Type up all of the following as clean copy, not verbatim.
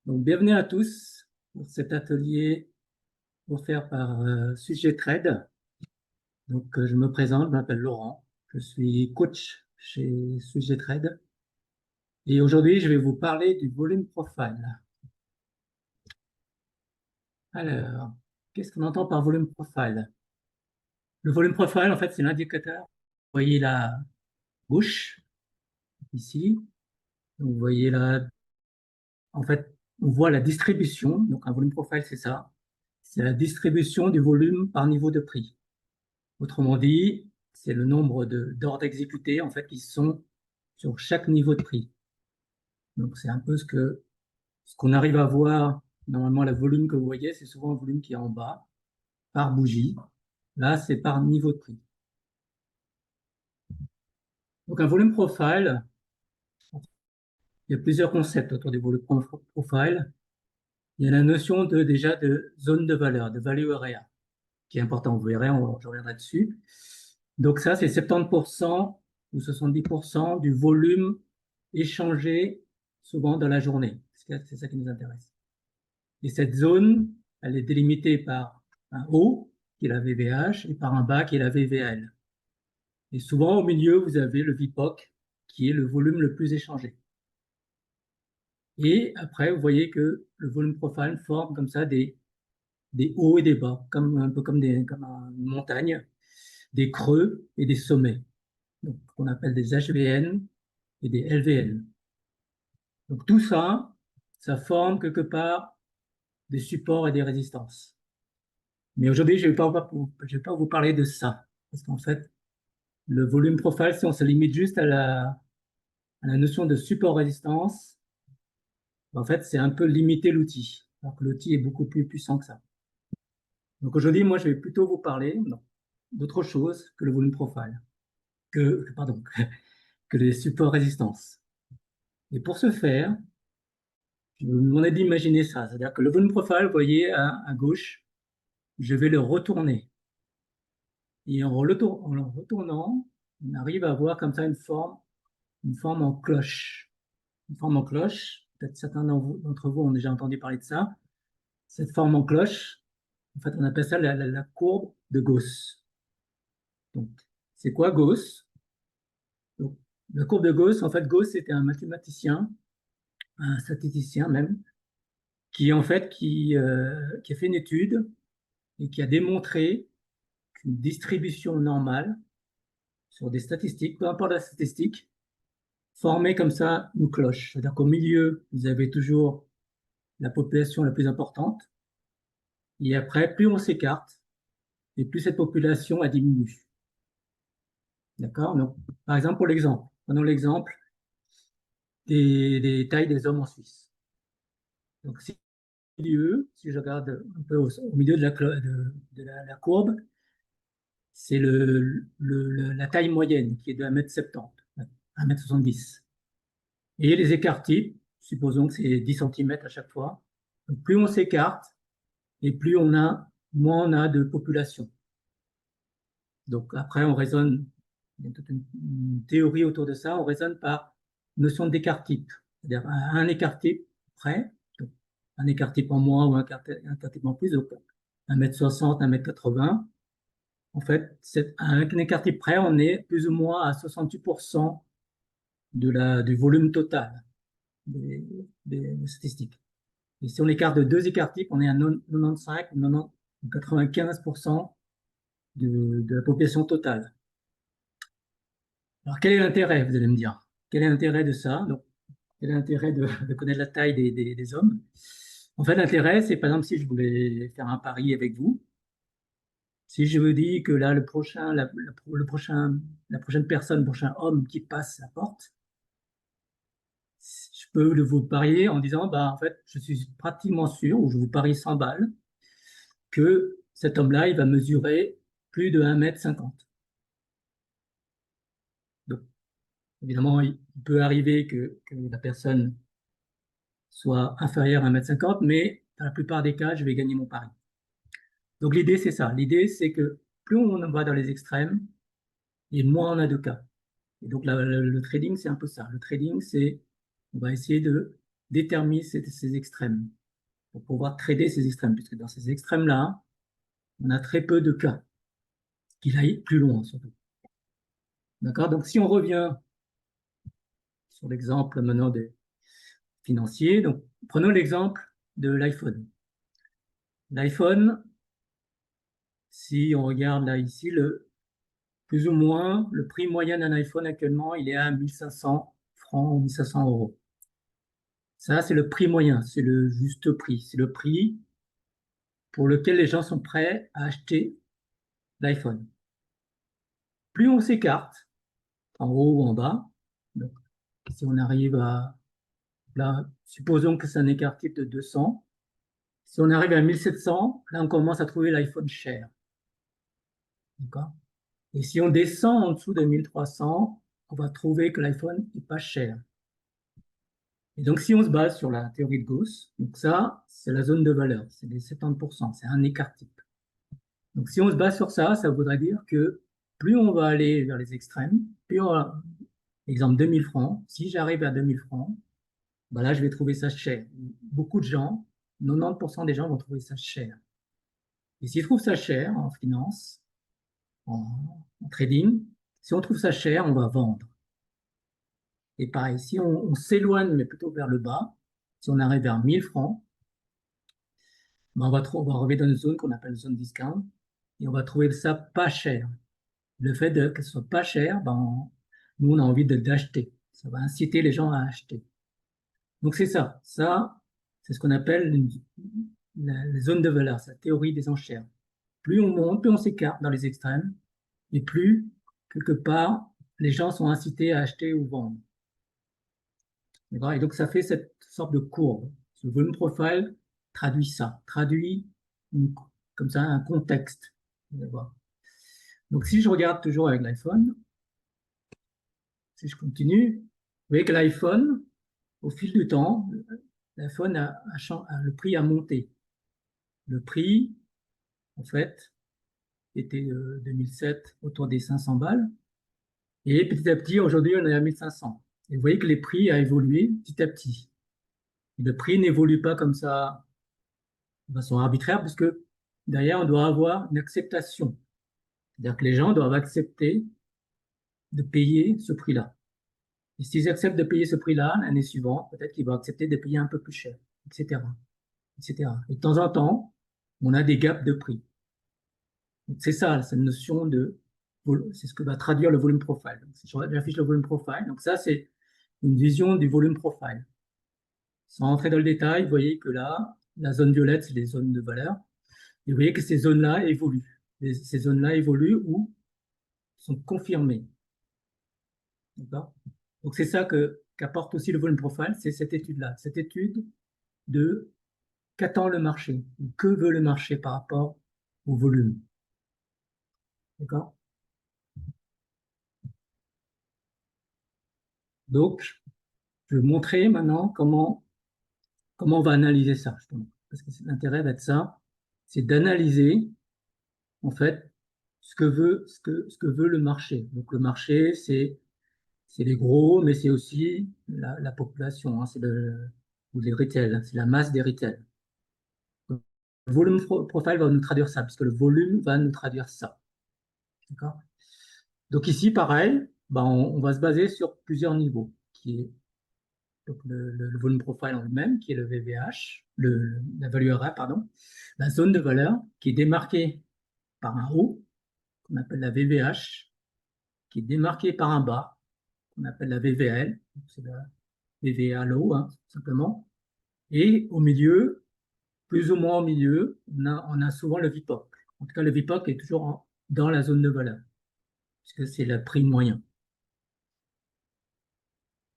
Donc, bienvenue à tous pour cet atelier offert par Sujet Trade. Donc, je me présente, je m'appelle Laurent, je suis coach chez Sujet Trade. Et aujourd'hui, je vais vous parler du volume profile. Alors, qu'est-ce qu'on entend par volume profile? Le volume profile, en fait, c'est l'indicateur. Vous voyez la gauche, ici. Donc, vous voyez là, en fait, on voit la distribution. Donc, un volume profile, c'est ça. C'est la distribution du volume par niveau de prix. Autrement dit, c'est le nombre d'ordres exécutés en fait qui sont sur chaque niveau de prix. Donc c'est un peu ce qu'on arrive à voir. Normalement, le volume que vous voyez, c'est souvent un volume qui est en bas par bougie. Là, c'est par niveau de prix. Donc un volume profile, il y a plusieurs concepts autour du volume profile. Il y a la notion déjà de zone de valeur, de value area, qui est important. Vous verrez, je reviendrai dessus. Donc ça, c'est 70% ou 70% du volume échangé souvent dans la journée. C'est ça qui nous intéresse. Et cette zone, elle est délimitée par un haut, qui est la VVH, et par un bas, qui est la VVL. Et souvent, au milieu, vous avez le VPOC, qui est le volume le plus échangé. Et après, vous voyez que le volume profile forme comme ça des hauts et des bas, un peu comme une montagne, des creux et des sommets, donc qu'on appelle des HVN et des LVN. Donc tout ça, ça forme quelque part des supports et des résistances. Mais aujourd'hui, je ne vais pas vous parler de ça, parce qu'en fait, le volume profile, si on se limite juste à la notion de support-résistance, en fait, c'est un peu limiter l'outil, alors que l'outil est beaucoup plus puissant que ça. Donc aujourd'hui, moi, je vais plutôt vous parler d'autre chose que le volume profile, pardon, que les supports résistance. Et pour ce faire, je vais vous demander d'imaginer ça. C'est-à-dire que le volume profile, vous voyez à gauche, je vais le retourner. Et en le retournant, on arrive à avoir comme ça une forme en cloche. Une forme en cloche, peut-être certains d'entre vous ont déjà entendu parler de ça. Cette forme en cloche, en fait, on appelle ça la courbe de Gauss. Donc, c'est quoi Gauss? Donc, la courbe de Gauss, en fait, Gauss, c'était un mathématicien, un statisticien même, qui a fait une étude et qui a démontré qu'une distribution normale sur des statistiques, peu importe la statistique, formait comme ça une cloche. C'est-à-dire qu'au milieu, vous avez toujours la population la plus importante, et après, plus on s'écarte, et plus cette population elle diminue. D'accord? Donc, par exemple, pour l'exemple, prenons l'exemple des tailles des hommes en Suisse. Donc, si je regarde un peu au milieu de la courbe, c'est la taille moyenne qui est de 1,70 m, 1,70 m. Et les écarts types, supposons que c'est 10 cm à chaque fois. Donc plus on s'écarte et moins on a de population. Donc après, on raisonne, il y a toute une théorie autour de ça, on raisonne par notion d'écart type. C'est-à-dire un écart type près, donc un écart type en moins ou un écart type en plus, donc 1,60 m, 1,80 m. En fait, à un écart type près, on est plus ou moins à 68% du volume total des statistiques. Et si on écarte de deux écarts types, on est à 95, 95% de la population totale. Alors, quel est l'intérêt, vous allez me dire? Quel est l'intérêt de ça? Donc, quel est l'intérêt de connaître la taille des hommes? En fait, l'intérêt, c'est par exemple si je voulais faire un pari avec vous, si je vous dis que là, la prochaine personne, le prochain homme qui passe la porte, je peux vous parier en disant, bah, en fait, je suis pratiquement sûr, ou je vous parie 100 balles, que cet homme-là, il va mesurer plus de 1,50 m. Donc, évidemment, il peut arriver que la personne soit inférieure à 1,50 m, mais dans la plupart des cas, je vais gagner mon pari. Donc, l'idée, c'est ça. L'idée, c'est que plus on va dans les extrêmes, et moins on a de cas. Et donc, le trading, c'est un peu ça. Le trading, c'est, on va essayer de détermine ces extrêmes, pour pouvoir trader ces extrêmes, puisque dans ces extrêmes-là, on a très peu de cas qu'il aille plus loin, surtout. D'accord? Donc, si on revient sur l'exemple maintenant des financiers, donc prenons l'exemple de l'iPhone. L'iPhone, si on regarde là ici, plus ou moins, le prix moyen d'un iPhone actuellement, il est à 1500 francs ou 1500 euros. Ça, c'est le prix moyen, c'est le juste prix. C'est le prix pour lequel les gens sont prêts à acheter l'iPhone. Plus on s'écarte, en haut ou en bas, donc si on arrive à, là, supposons que c'est un écart type de 200, si on arrive à 1700, là, on commence à trouver l'iPhone cher. D'accord? Et si on descend en dessous de 1300, on va trouver que l'iPhone n'est pas cher. Et donc, si on se base sur la théorie de Gauss, donc ça, c'est la zone de valeur, c'est les 70%, c'est un écart type. Donc, si on se base sur ça, ça voudrait dire que plus on va aller vers les extrêmes, plus on va, exemple 2000 francs, si j'arrive à 2000 francs, ben là, je vais trouver ça cher. Beaucoup de gens, 90% des gens vont trouver ça cher. Et s'ils trouvent ça cher en finance, en trading, si on trouve ça cher, on va vendre. Et pareil, si on s'éloigne, mais plutôt vers le bas, si on arrive vers 1000 francs, ben on va arriver dans une zone qu'on appelle zone discount, et on va trouver ça pas cher. Le fait que ce soit pas cher, ben, nous, on a envie d'acheter. Ça va inciter les gens à acheter. Donc, c'est ça. Ça, c'est ce qu'on appelle la zone de valeur, c'est la théorie des enchères. Plus on monte, plus on s'écarte dans les extrêmes, et plus, quelque part, les gens sont incités à acheter ou vendre. Et donc, ça fait cette sorte de courbe. Ce volume profile traduit ça, traduit comme ça un contexte. Donc, si je regarde toujours avec l'iPhone, si je continue, vous voyez que l'iPhone, au fil du temps, l'iPhone le prix a monté. Le prix, en fait, était 2007 autour des 500 balles. Et petit à petit, aujourd'hui, on est à 1500. Et vous voyez que les prix ont évolué petit à petit. Le prix n'évolue pas comme ça de façon arbitraire, parce que derrière, on doit avoir une acceptation. C'est-à-dire que les gens doivent accepter de payer ce prix-là. Et s'ils acceptent de payer ce prix-là, l'année suivante, peut-être qu'ils vont accepter de payer un peu plus cher, etc., etc. Et de temps en temps, on a des gaps de prix. C'est ça, cette notion de, c'est ce que va traduire le volume profile. J'affiche le volume profile. Donc ça, c'est une vision du volume profile. Sans rentrer dans le détail, vous voyez que là, la zone violette, c'est les zones de valeur. Et vous voyez que ces zones-là évoluent. Ces zones-là évoluent ou sont confirmées. D'accord? Donc c'est ça qu'apporte aussi le volume profile, c'est cette étude-là. Cette étude de qu'attend le marché, ou que veut le marché par rapport au volume. D'accord? Donc, je vais vous montrer maintenant comment on va analyser ça, justement. Parce que l'intérêt va être ça, c'est d'analyser, en fait, ce que veut le marché. Donc, le marché, c'est les gros, mais c'est aussi la population, hein, ou les retail, hein, c'est la masse des retail. Le volume profile va nous traduire ça, puisque le volume va nous traduire ça. D'accord? Donc ici, pareil, ben, on va se baser sur plusieurs niveaux, qui est donc le volume profile en lui-même, qui est le VVH, la value array, pardon, la zone de valeur, qui est démarquée par un haut, qu'on appelle la VVH, qui est démarquée par un bas, qu'on appelle la VVL, c'est la VVA low, hein, simplement. Et au milieu, plus ou moins au milieu, on a souvent le VPOC. En tout cas, le VPOC est toujours dans la zone de valeur, puisque c'est le prix moyen.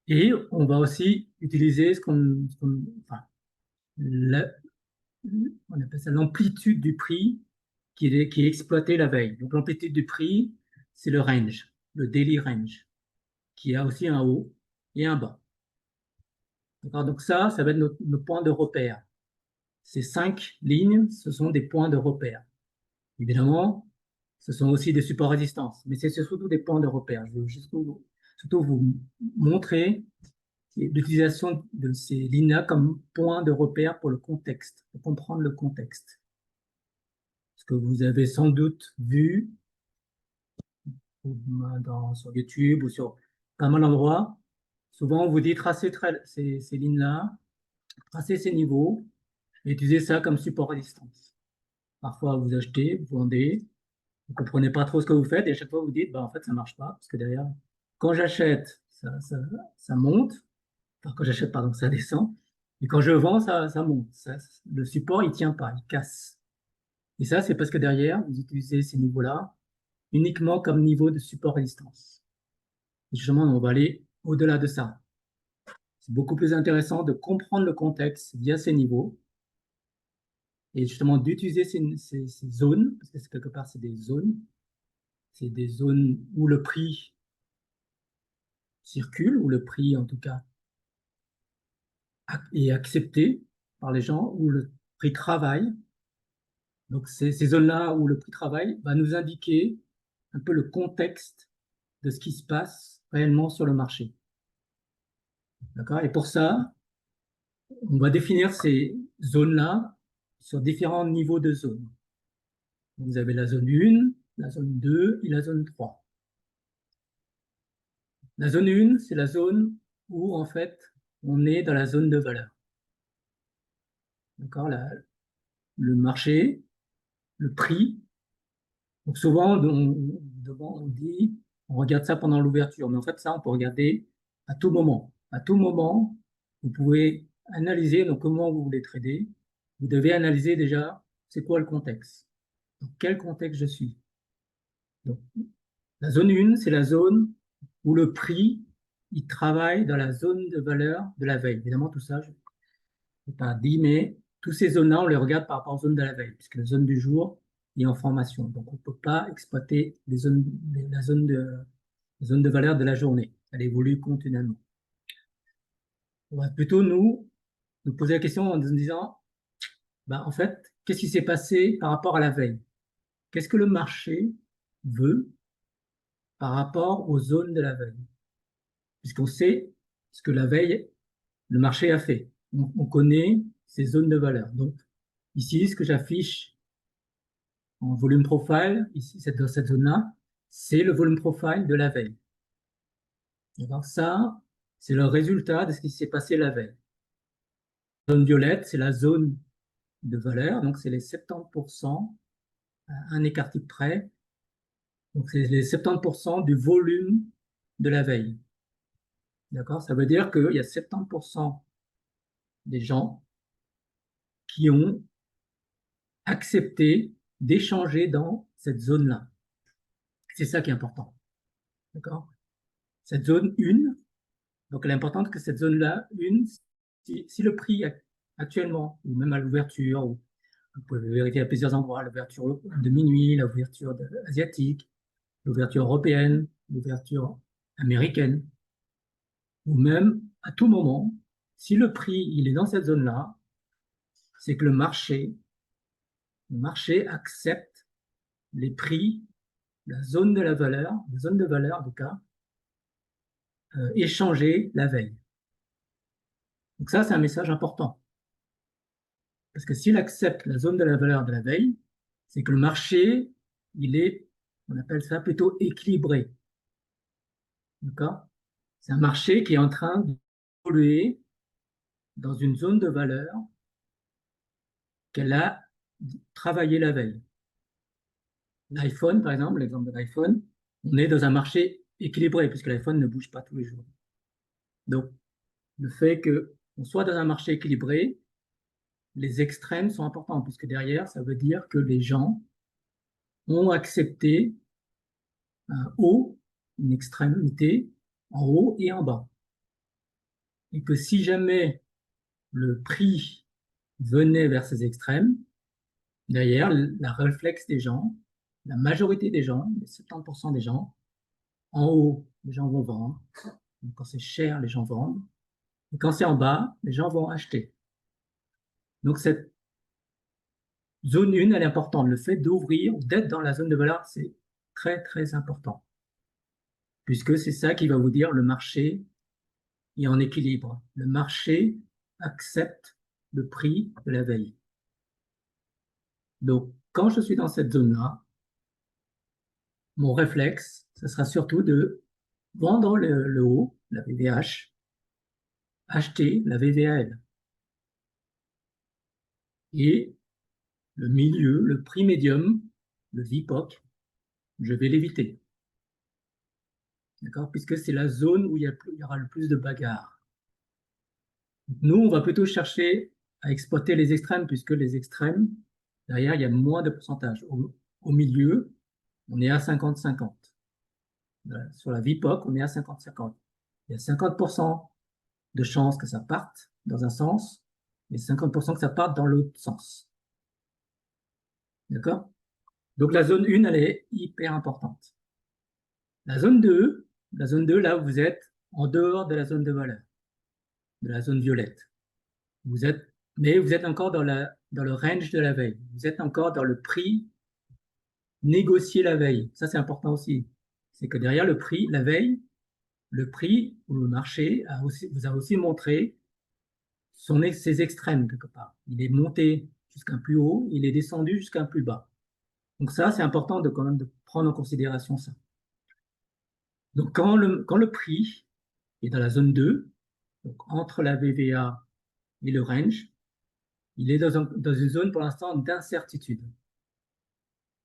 Et on va aussi utiliser enfin, on appelle ça l'amplitude du prix qui est exploité la veille. Donc l'amplitude du prix, c'est le range, le daily range, qui a aussi un haut et un bas. Donc ça va être nos points de repère. Ces 5 lignes, ce sont des points de repère. Évidemment, ce sont aussi des supports résistance, mais c'est surtout des points de repère. Je veux juste surtout vous montrer l'utilisation de ces lignes-là comme point de repère pour le contexte, pour comprendre le contexte. Ce que vous avez sans doute vu sur YouTube ou sur pas mal d'endroits, souvent on vous dit tracer ces lignes-là, tracer ces niveaux, et utiliser ça comme support à distance. Parfois vous achetez, vous vendez, vous ne comprenez pas trop ce que vous faites, et à chaque fois vous dites, bah, en fait ça ne marche pas, parce que derrière, quand j'achète, ça monte, enfin, quand j'achète, pardon, ça descend, et quand je vends, ça monte. Le support, il ne tient pas, il casse. Et ça, c'est parce que derrière, vous utilisez ces niveaux-là uniquement comme niveau de support à distance. Et justement, on va aller au-delà de ça. C'est beaucoup plus intéressant de comprendre le contexte via ces niveaux et justement d'utiliser ces zones, parce que quelque part, c'est des zones où le prix circule, où le prix, en tout cas, est accepté par les gens, où le prix travaille. Donc, ces zones-là où le prix travaille va nous indiquer un peu le contexte de ce qui se passe réellement sur le marché. D'accord? Et pour ça, on va définir ces zones-là sur différents niveaux de zone. Vous avez la zone 1, la zone 2 et la zone 3. La zone 1, c'est la zone où, en fait, on est dans la zone de valeur. D'accord? Le marché, le prix. Donc souvent, on dit, on regarde ça pendant l'ouverture, mais en fait, ça, on peut regarder à tout moment. À tout moment, vous pouvez analyser donc, comment vous voulez trader. Vous devez analyser déjà, c'est quoi le contexte? Dans quel contexte je suis? Donc, la zone 1, c'est la zone où le prix, il travaille dans la zone de valeur de la veille. Évidemment, tout ça, je n'ai pas dit, mais tous ces zones-là, on les regarde par rapport aux zones de la veille, puisque la zone du jour est en formation. Donc, on ne peut pas exploiter la zone de valeur de la journée. Elle évolue continuellement. On va plutôt nous poser la question en nous disant, ben, en fait, qu'est-ce qui s'est passé par rapport à la veille? Qu'est-ce que le marché veut par rapport aux zones de la veille? Puisqu'on sait ce que la veille, le marché a fait. On connaît ces zones de valeur. Donc, ici, ce que j'affiche en volume profile, ici, dans cette zone-là, c'est le volume profile de la veille. Alors ça, c'est le résultat de ce qui s'est passé la veille. La zone violette, c'est la zone de valeur, donc c'est les 70%, un écart type près. Donc c'est les 70% du volume de la veille. D'accord? Ça veut dire qu'il y a 70% des gens qui ont accepté d'échanger dans cette zone-là. C'est ça qui est important. D'accord? Cette zone 1, donc elle est importante que cette zone-là, si le prix actuellement, ou même à l'ouverture, ou vous pouvez vérifier à plusieurs endroits, l'ouverture de minuit, l'ouverture asiatique, l'ouverture européenne, l'ouverture américaine, ou même à tout moment, si le prix il est dans cette zone-là, c'est que le marché accepte les prix, la zone de valeur en tout cas, échangés la veille. Donc ça, c'est un message important. Parce que s'il accepte la zone de la valeur de la veille, c'est que le marché, on appelle ça plutôt équilibré. D'accord? C'est un marché qui est en train d'évoluer dans une zone de valeur qu'elle a travaillé la veille. L'iPhone, par exemple, l'exemple de l'iPhone, on est dans un marché équilibré puisque l'iPhone ne bouge pas tous les jours. Donc, le fait qu'on soit dans un marché équilibré, les extrêmes sont importants puisque derrière, ça veut dire que les gens ont accepté un haut, une extrémité en haut et en bas. Et que si jamais le prix venait vers ces extrêmes, derrière, la réflexe des gens, la majorité des gens, les 70% des gens, en haut, les gens vont vendre. Donc, quand c'est cher, les gens vendent. Et quand c'est en bas, les gens vont acheter. Donc, cette zone 1, elle est importante. Le fait d'ouvrir, d'être dans la zone de valeur, c'est très, très important. Puisque c'est ça qui va vous dire le marché est en équilibre. Le marché accepte le prix de la veille. Donc, quand je suis dans cette zone-là, mon réflexe, ce sera surtout de vendre le haut, la VVH, acheter la VVAL. Et le milieu, le prix médium, le VPOC, je vais l'éviter. D'accord? Puisque c'est la zone où il y aura le plus de bagarres. Nous, on va plutôt chercher à exploiter les extrêmes, puisque les extrêmes, derrière, il y a moins de pourcentage. Au milieu, on est à 50-50. Sur la VPOC, on est à 50-50. Il y a 50% de chances que ça parte dans un sens, et 50% que ça parte dans l'autre sens. D'accord? Donc la zone 1, elle est hyper importante. La zone 2, là, vous êtes en dehors de la zone de valeur, de la zone violette. Mais vous êtes encore dans le range de la veille. Vous êtes encore dans le prix négocié la veille. Ça, c'est important aussi. C'est que derrière le prix, la veille, le prix ou le marché vous a aussi montré ses extrêmes quelque part. Il est monté jusqu'à un plus haut, il est descendu jusqu'à un plus bas. Donc ça, c'est important quand même de prendre en considération ça. Donc quand le prix est dans la zone 2, donc entre la VVA et le range, il est dans une zone pour l'instant d'incertitude.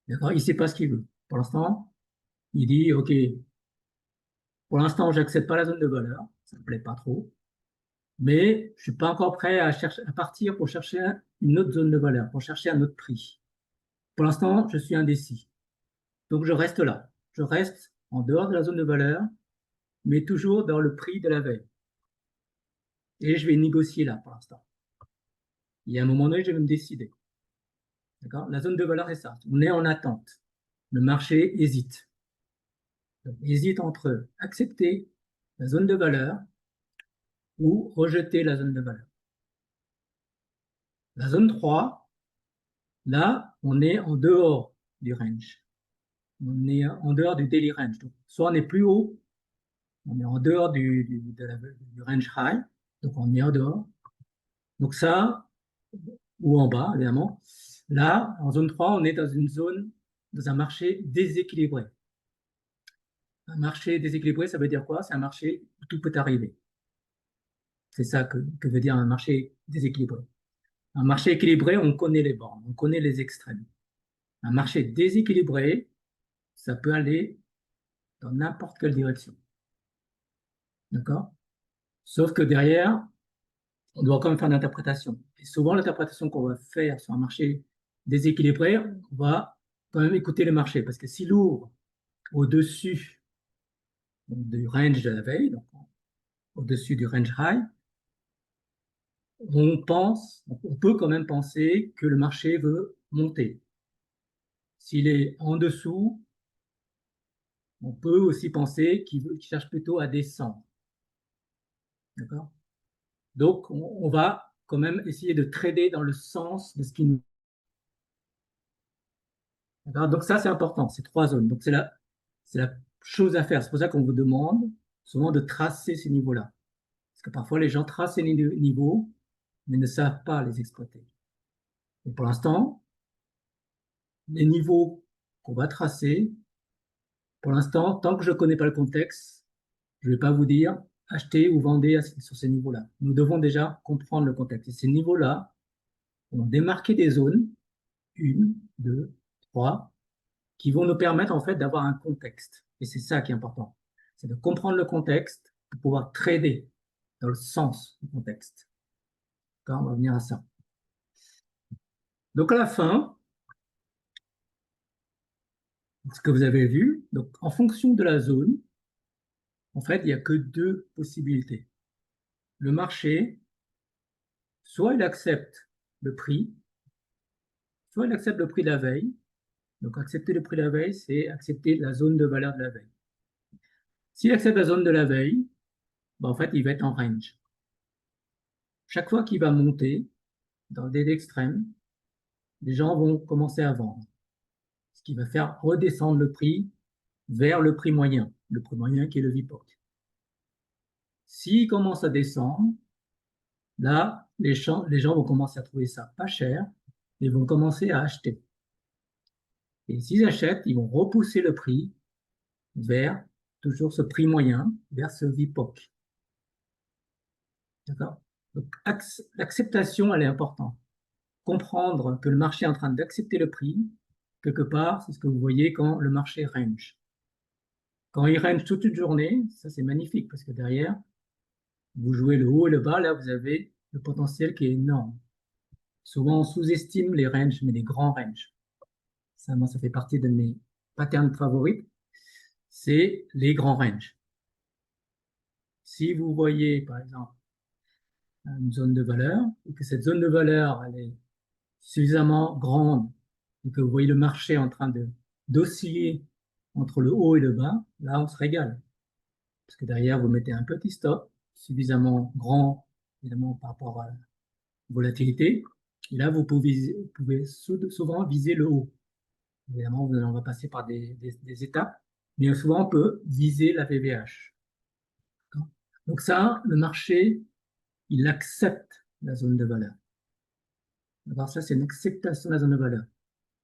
D'accord? Il ne sait pas ce qu'il veut. Pour l'instant, il dit, OK, pour l'instant, je n'accepte pas la zone de valeur, ça ne me plaît pas trop, mais je ne suis pas encore prêt à partir pour chercher une autre zone de valeur, pour chercher un autre prix. Pour l'instant, je suis indécis. Donc, je reste là. Je reste en dehors de la zone de valeur, mais toujours dans le prix de la veille. Et je vais négocier là pour l'instant. Il y a un moment donné, je vais me décider. D'accord? La zone de valeur, c'est ça. On est en attente. Le marché hésite. Donc, il hésite entre accepter la zone de valeur ou rejeter la zone de valeur. La zone 3, là, on est en dehors du range. On est en dehors du daily range. Donc, soit on est plus haut, on est en dehors du range high, donc on est en dehors. Donc ça, ou en bas, évidemment. Là, en zone 3, on est dans un marché déséquilibré. Un marché déséquilibré, ça veut dire quoi? C'est un marché où tout peut arriver. C'est ça que veut dire un marché déséquilibré. Un marché équilibré, on connaît les bornes, on connaît les extrêmes. Un marché déséquilibré, ça peut aller dans n'importe quelle direction. D'accord? Sauf que derrière, on doit quand même faire une interprétation. Et souvent, l'interprétation qu'on va faire sur un marché déséquilibré, on va quand même écouter le marché. Parce que s'il ouvre au-dessus du range de la veille, donc au-dessus du range high, on peut quand même penser que le marché veut monter. S'il est en dessous, on peut aussi penser qu'il cherche plutôt à descendre. D'accord? Donc, on va quand même essayer de trader dans le sens de ce qui nous... Donc ça, c'est important, ces trois zones. Donc c'est la chose à faire. C'est pour ça qu'on vous demande souvent de tracer ces niveaux-là. Parce que parfois, les gens tracent ces niveaux, mais ne savent pas les exploiter. Et pour l'instant, les niveaux qu'on va tracer, pour l'instant, tant que je ne connais pas le contexte, je ne vais pas vous dire achetez ou vendez sur ces niveaux-là. Nous devons déjà comprendre le contexte. Et ces niveaux-là vont démarquer des zones, 1, 2, 3, qui vont nous permettre en fait d'avoir un contexte. Et c'est ça qui est important. C'est de comprendre le contexte pour pouvoir trader dans le sens du contexte. Quand on va venir à ça. Donc à la fin, ce que vous avez vu, donc en fonction de la zone, en fait, il n'y a que deux possibilités. Le marché, soit il accepte le prix, soit il accepte le prix de la veille. Donc accepter le prix de la veille, c'est accepter la zone de valeur de la veille. S'il accepte la zone de la veille, ben, en fait, il va être en range. Chaque fois qu'il va monter dans le délai extrême, les gens vont commencer à vendre, ce qui va faire redescendre le prix vers le prix moyen qui est le VPOC. S'il commence à descendre, là, les gens vont commencer à trouver ça pas cher et vont commencer à acheter. Et s'ils achètent, ils vont repousser le prix vers toujours ce prix moyen, vers ce VPOC. D'accord? Donc, l'acceptation, elle est importante. Comprendre que le marché est en train d'accepter le prix, quelque part, c'est ce que vous voyez quand le marché range. Quand il range toute une journée, ça c'est magnifique parce que derrière, vous jouez le haut et le bas, là vous avez le potentiel qui est énorme. Souvent on sous-estime les ranges, mais les grands ranges. Ça, moi, ça fait partie de mes patterns favoris, c'est les grands ranges. Si vous voyez, par exemple, une zone de valeur, et que cette zone de valeur, elle est suffisamment grande, et que vous voyez le marché en train d'osciller entre le haut et le bas, là, on se régale. Parce que derrière, vous mettez un petit stop, suffisamment grand, évidemment, par rapport à la volatilité. Et là, vous pouvez souvent viser le haut. Évidemment, on va passer par des étapes, mais souvent, on peut viser la VVH. Donc ça, le marché, il accepte la zone de valeur. Alors ça, c'est une acceptation de la zone de valeur.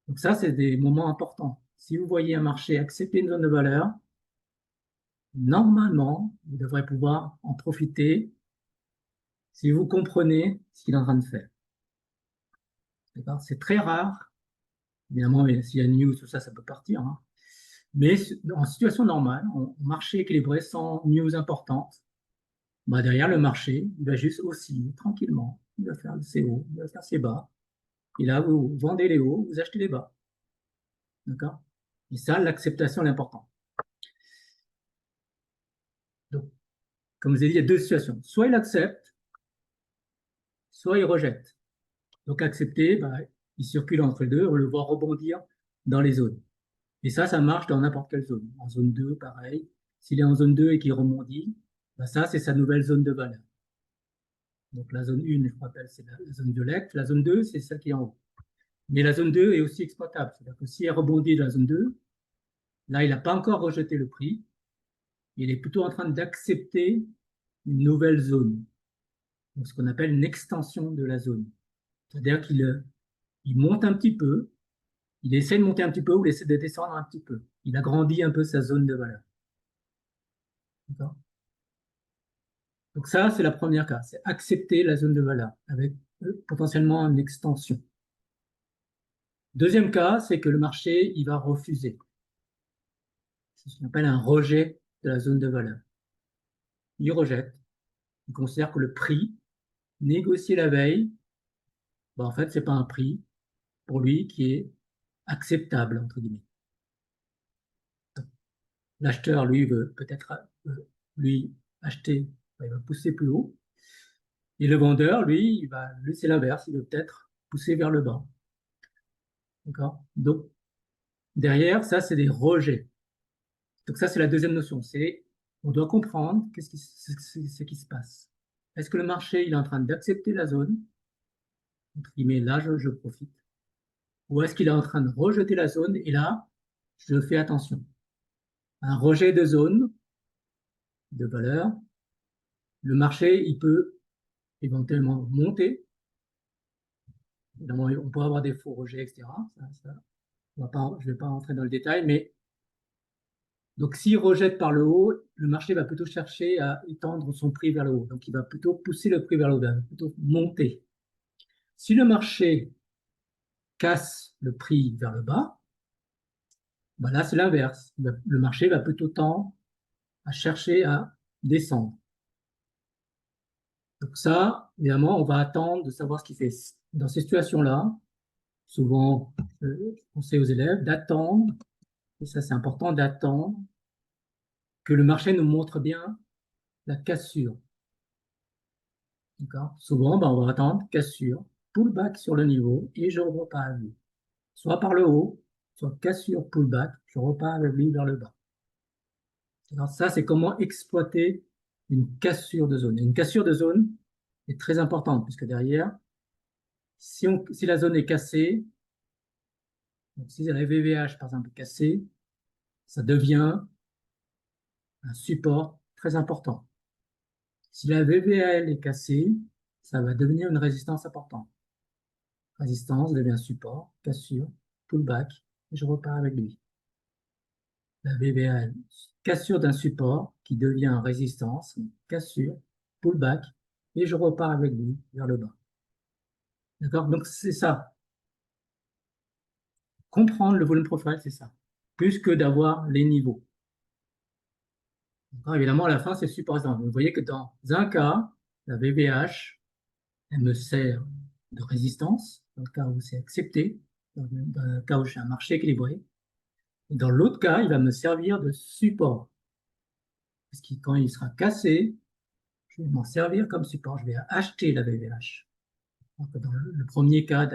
Donc ça, c'est des moments importants. Si vous voyez un marché accepter une zone de valeur, normalement, vous devrez pouvoir en profiter si vous comprenez ce qu'il est en train de faire. C'est très rare. Évidemment, s'il y a une news, tout ça, ça peut partir. Hein. Mais en situation normale, en marché équilibré, sans news importante, bah derrière le marché, il va juste osciller tranquillement. Il va faire ses hauts, il va faire ses bas. Et là, vous vendez les hauts, vous achetez les bas. D'accord? Et ça, l'acceptation est importante. Donc, comme je vous ai dit, il y a deux situations. Soit il accepte, soit il rejette. Donc, accepter, bah, il circule entre les deux, on le voit rebondir dans les zones. Et ça marche dans n'importe quelle zone. En zone 2, pareil. S'il est en zone 2 et qu'il rebondit, bah ça, c'est sa nouvelle zone de valeur. Donc, la zone 1, je vous rappelle, c'est la zone violette. La zone 2, c'est celle qui est en haut. Mais la zone 2 est aussi exploitable. C'est-à-dire que si elle rebondit dans la zone 2, là, il n'a pas encore rejeté le prix. Il est plutôt en train d'accepter une nouvelle zone. Donc, ce qu'on appelle une extension de la zone. C'est-à-dire qu'il monte un petit peu, il essaie de monter un petit peu ou il essaie de descendre un petit peu. Il agrandit un peu sa zone de valeur. D'accord? Donc ça, c'est la première cas, c'est accepter la zone de valeur avec potentiellement une extension. Deuxième cas, c'est que le marché, il va refuser. C'est ce qu'on appelle un rejet de la zone de valeur. Il rejette, il considère que le prix négocié la veille, ben en fait, c'est pas un prix pour lui qui est acceptable, entre guillemets. L'acheteur, lui, veut peut-être lui acheter, il va pousser plus haut. Et le vendeur, lui, c'est l'inverse, il veut peut-être pousser vers le bas. D'accord? Donc, derrière, ça, c'est des rejets. Donc, ça, c'est la deuxième notion. On doit comprendre ce qui se passe. Est-ce que le marché, il est en train d'accepter la zone? Entre guillemets, là, je profite. Ou est-ce qu'il est en train de rejeter la zone? Et là, je fais attention. Un rejet de zone, de valeur, le marché, il peut éventuellement monter. Évidemment, on peut avoir des faux rejets, etc. Je ne vais pas rentrer dans le détail, mais donc s'il rejette par le haut, le marché va plutôt chercher à étendre son prix vers le haut. Donc il va plutôt pousser le prix vers le haut, il va plutôt monter. Si le marché casse le prix vers le bas, ben là c'est l'inverse. Le marché va plutôt tendre à chercher à descendre. Donc ça, évidemment, on va attendre de savoir ce qu'il fait. Dans ces situations-là, souvent, je conseille aux élèves d'attendre, et ça c'est important, d'attendre que le marché nous montre bien la cassure. Souvent, ben, on va attendre cassure, pullback sur le niveau et je repars à lui. Soit par le haut, soit cassure, pullback, je repars avec lui vers le bas. Alors ça, c'est comment exploiter une cassure de zone. Et une cassure de zone est très importante puisque derrière, si la zone est cassée, donc si la VVH par exemple est cassée, ça devient un support très important. Si la VBL est cassée, ça va devenir une résistance importante. Résistance devient support, cassure, pullback, et je repars avec lui. La VBL, cassure d'un support qui devient résistance, cassure, pullback, et je repars avec lui vers le bas. D'accord? Donc c'est ça. Comprendre le volume profile, c'est ça. Plus que d'avoir les niveaux. Évidemment, à la fin, c'est support. Vous voyez que dans un cas, la VBH, elle me sert de résistance, dans le cas où c'est accepté, dans le cas où j'ai un marché équilibré. Et dans l'autre cas, il va me servir de support. Parce que quand il sera cassé, je vais m'en servir comme support. Je vais acheter la VBH. Donc, dans le premier cas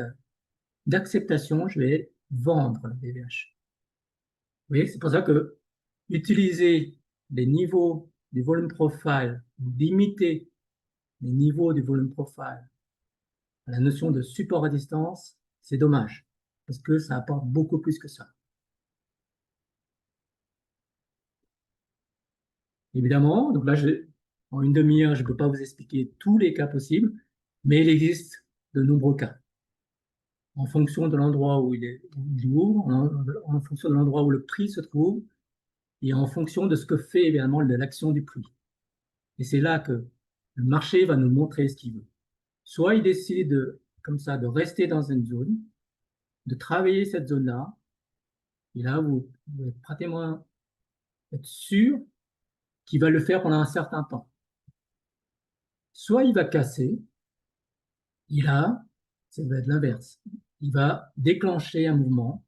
d'acceptation, je vais vendre la VBH. Vous voyez, c'est pour ça que utiliser les niveaux du volume profile, limiter les niveaux du volume profile à la notion de support à distance, c'est dommage, parce que ça apporte beaucoup plus que ça. Évidemment, donc là, en une demi-heure, je ne peux pas vous expliquer tous les cas possibles, mais il existe de nombreux cas. En fonction de l'endroit où il ouvre, en fonction de l'endroit où le prix se trouve, et en fonction de ce que fait évidemment de l'action du prix. Et c'est là que le marché va nous montrer ce qu'il veut. Soit il décide comme ça de rester dans une zone, de travailler cette zone-là, et là vous pouvez pratiquement être sûr qu'il va le faire pendant un certain temps. Soit il va casser, ça va être l'inverse. Il va déclencher un mouvement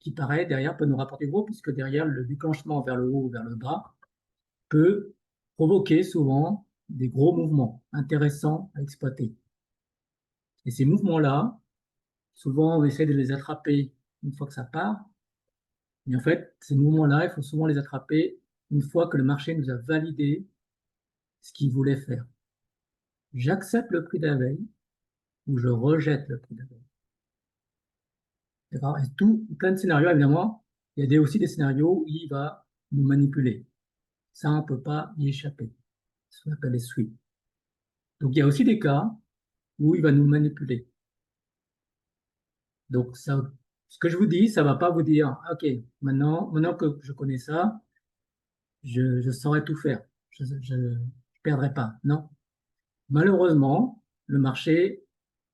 qui paraît derrière peut nous rapporter gros, puisque derrière le déclenchement vers le haut ou vers le bas peut provoquer souvent des gros mouvements intéressants à exploiter. Et ces mouvements-là, souvent on essaie de les attraper une fois que ça part, mais en fait, ces mouvements-là, il faut souvent les attraper une fois que le marché nous a validé ce qu'il voulait faire. J'accepte le prix de la veille ou je rejette le prix de la veille. D'accord? Et plein de scénarios, évidemment, il y a aussi des scénarios où il va nous manipuler. Ça, on ne peut pas y échapper. Ce qu'on appelle les sweeps. Donc, il y a aussi des cas où il va nous manipuler. Donc, ça, ce que je vous dis, ça ne va pas vous dire, OK, maintenant que je connais ça, je saurais tout faire. Je ne perdrai pas. Non. Malheureusement, le marché,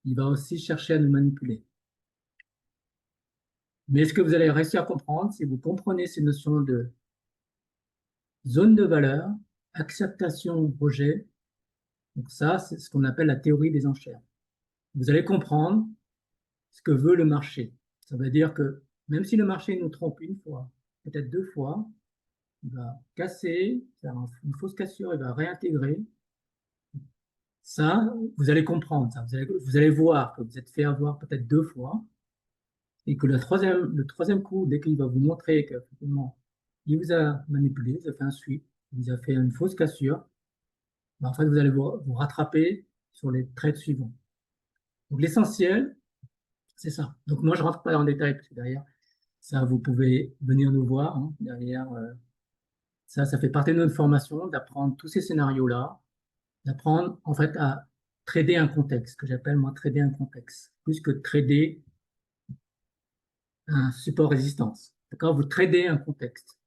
il va aussi chercher à nous manipuler. Mais ce que vous allez réussir à comprendre, si vous comprenez ces notions de zone de valeur, acceptation, rejet, donc ça, c'est ce qu'on appelle la théorie des enchères. Vous allez comprendre ce que veut le marché. Ça veut dire que même si le marché nous trompe une fois, peut-être deux fois, il va casser, faire une fausse cassure, il va réintégrer. Ça, vous allez comprendre ça. Vous allez voir que vous êtes fait avoir peut-être deux fois et que le troisième coup, dès qu'il va vous montrer qu'effectivement, il vous a manipulé, il a fait un sweep, il vous a fait une fausse cassure, ben, en fait, vous allez vous rattraper sur les trades suivants. Donc, l'essentiel, c'est ça. Donc, moi, je ne rentre pas dans le détail parce que derrière, ça, vous pouvez venir nous voir. Hein, derrière, ça fait partie de notre formation d'apprendre tous ces scénarios-là, d'apprendre en fait à trader un contexte, que j'appelle moi trader un contexte, plus que trader un support résistance. D'accord? Vous tradez un contexte.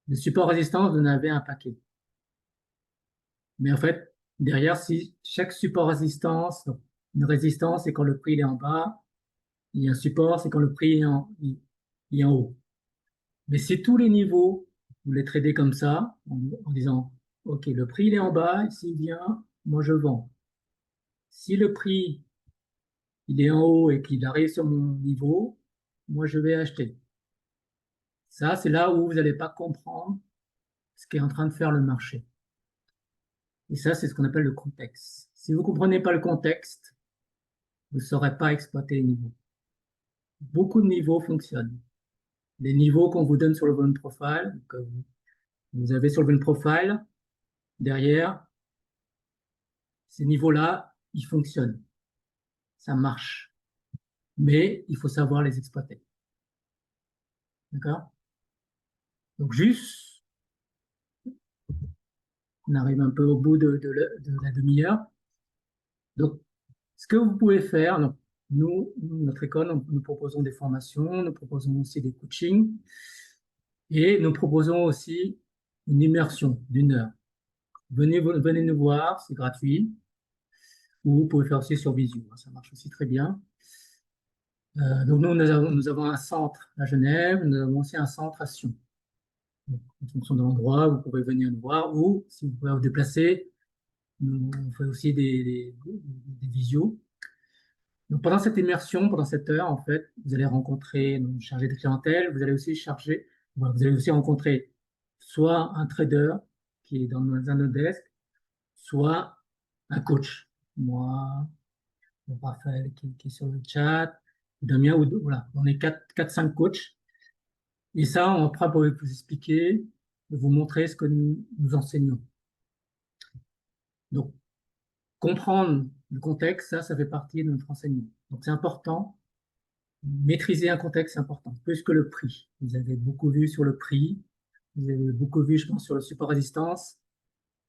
Le support résistance, vous en avez un paquet. Mais en fait, derrière, si chaque support résistance, une résistance, c'est quand le prix est en bas, il y a un support, c'est quand le prix est en haut. Mais si tous les niveaux, vous les tradez comme ça, en disant, OK, le prix il est en bas, s'il vient, moi je vends. Si le prix il est en haut et qu'il arrive sur mon niveau, moi je vais acheter. Ça, c'est là où vous n'allez pas comprendre ce qu'est en train de faire le marché. Et ça, c'est ce qu'on appelle le contexte. Si vous ne comprenez pas le contexte, vous ne saurez pas exploiter les niveaux. Beaucoup de niveaux fonctionnent. Les niveaux qu'on vous donne sur le volume profile, que vous avez sur le volume profile, derrière, ces niveaux-là, ils fonctionnent. Ça marche. Mais il faut savoir les exploiter. D'accord? Donc, juste On arrive un peu au bout de la demi-heure. Donc, ce que vous pouvez faire, donc, notre école, nous proposons des formations, nous proposons aussi des coachings et nous proposons aussi une immersion d'1 heure. Venez nous voir, c'est gratuit, ou vous pouvez faire aussi sur Visio, ça marche aussi très bien. Donc nous avons un centre à Genève, nous avons aussi un centre à Sion. Donc, en fonction de l'endroit, vous pouvez venir nous voir, ou si vous pouvez vous déplacer, on fait aussi des visios. Donc, pendant cette immersion, pendant cette heure, en fait, vous allez rencontrer une chargée de clientèle, vous allez aussi rencontrer soit un trader qui est dans un autre desk, soit un coach. Moi, Raphaël qui est sur le chat, Damien, voilà, on est 4-5 coachs. Et ça, on pourra vous expliquer, vous montrer ce que nous enseignons. Donc, comprendre le contexte, ça fait partie de notre enseignement. Donc, c'est important. Maîtriser un contexte, c'est important, plus que le prix. Vous avez beaucoup vu sur le prix, vous avez beaucoup vu, je pense, sur le support résistance,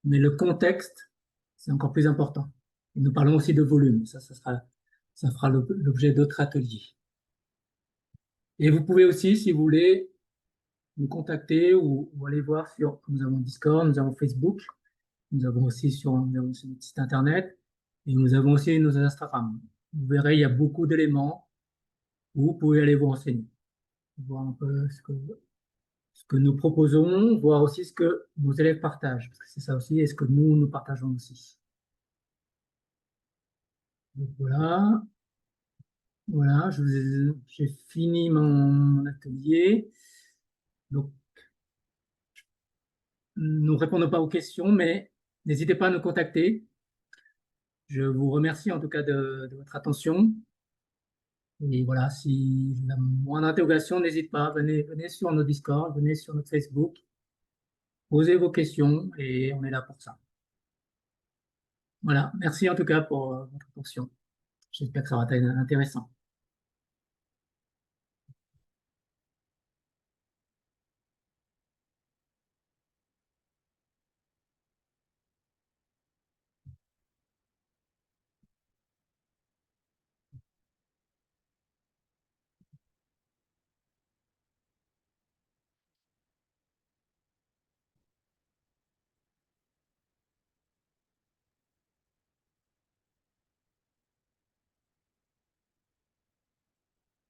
mais le contexte, c'est encore plus important. Et nous parlons aussi de volume, ça fera l'objet d'autres ateliers. Et vous pouvez aussi, si vous voulez, nous contacter ou aller voir nous avons Discord, nous avons Facebook, nous avons aussi notre site internet et nous avons aussi nos Instagram. Vous verrez, il y a beaucoup d'éléments où vous pouvez aller vous renseigner, voir un peu ce que nous proposons, voir aussi ce que nos élèves partagent, parce que c'est ça aussi, et ce que nous partageons aussi. Donc voilà, j'ai fini mon atelier. Donc, nous ne répondons pas aux questions, mais n'hésitez pas à nous contacter. Je vous remercie en tout cas de votre attention. Et voilà, si la moindre interrogation, n'hésitez pas, venez sur notre Discord, venez sur notre Facebook, posez vos questions et on est là pour ça. Voilà, merci en tout cas pour votre attention. J'espère que ça va être intéressant.